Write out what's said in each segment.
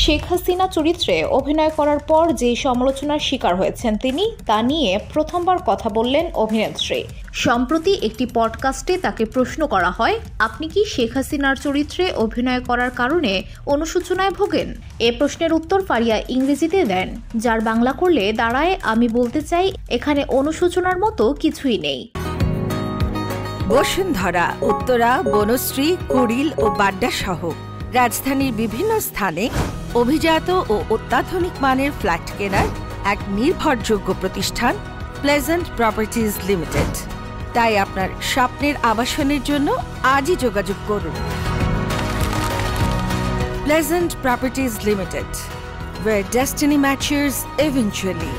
শেখ হাসিনা চরিত্রে অভিনয় করার পর যে সমালোচনার শিকার হয়েছেন তিনি, তা নিয়ে প্রথমবার কথা বললেন অভিনেত্রী। সম্প্রতি একটি পডকাস্টে তাকে প্রশ্ন করা হয়, আপনি কি শেখ হাসিনার চরিত্রে অভিনয় করার কারণে অনুশোচনায় ভোগেন? এ প্রশ্নের উত্তর ফারিয়া ইংরেজিতে দেন, যার বাংলা করলে দাঁড়ায়, আমি বলতে চাই এখানে অনুশোচনার মতো কিছুই নেই। বসুন্ধরা, উত্তরা, বনশ্রী, কুড়িল ও বাড্ডা সহ রাজধানীর বিভিন্ন স্থানে অভিজাত ও অত্যাধুনিক মানের ফ্ল্যাট কেনার এক নির্ভরযোগ্য প্রতিষ্ঠান প্লেজেন্ট প্রপার্টিজ লিমিটেড। তাই আপনার স্বপ্নের আবাসনের জন্য আজই যোগাযোগ করুন। Pleasant properties limited, where destiny matches eventually.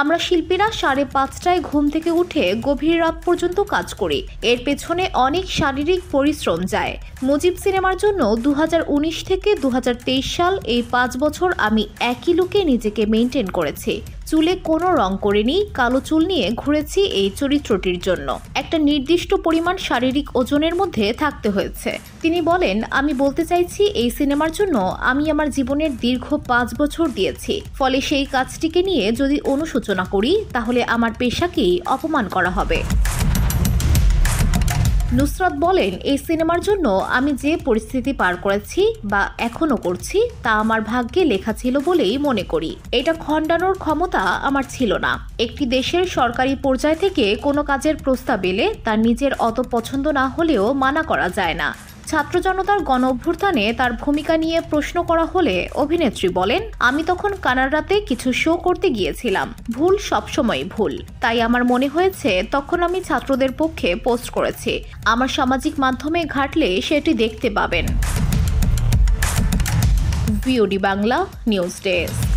আমরা শিল্পীরা 5:30টায় ঘুম থেকে উঠে গভীর রাত পর্যন্ত কাজ করি। এর পেছনে অনেক শারীরিক পরিশ্রম যায়। মুজিব সিনেমার জন্য 2019 থেকে 2023 সাল এই 5 বছর আমি একই লুকে নিজেকে মেনটেন করেছি। চুলে কোনো রং করিনি, কালো চুল নিয়ে ঘুরেছি এই চরিত্রটির জন্য। একটা নির্দিষ্ট পরিমাণ শারীরিক ওজনের মধ্যে থাকতে হয়েছে। তিনি বলেন, আমি বলতে চাইছি এই সিনেমার জন্য আমি আমার জীবনের দীর্ঘ 5 বছর দিয়েছি। ফলে সেই কাজটিকে নিয়ে যদি অনুশোচনা করি তাহলে আমার পেশাকেই অপমান করা হবে। নুসরাত বলেন, এই সিনেমার জন্য আমি যে পরিস্থিতি পার করেছি বা এখনো করছি তা আমার ভাগ্যে লেখা ছিল বলেই মনে করি। এটা খণ্ডানোর ক্ষমতা আমার ছিল না। একটি দেশের সরকারি পর্যায় থেকে কোনো কাজের প্রস্তাব এলে তার নিজের অত পছন্দ না হলেও মানা করা যায় না। ছাত্র জনতার গণ অভ্যুত্থানে তার ভূমিকা নিয়ে প্রশ্ন করা হলে অভিনেত্রী বলেন, আমি তখন কানাডাতে কিছু শো করতে গিয়েছিলাম। ভুল সবসময় ভুল, তাই আমার মনে হয়েছে তখন আমি ছাত্রদের পক্ষে পোস্ট করেছি। আমার সামাজিক মাধ্যমে ঘাটলে সেটি দেখতে পাবেন। VOD Bangla news desk.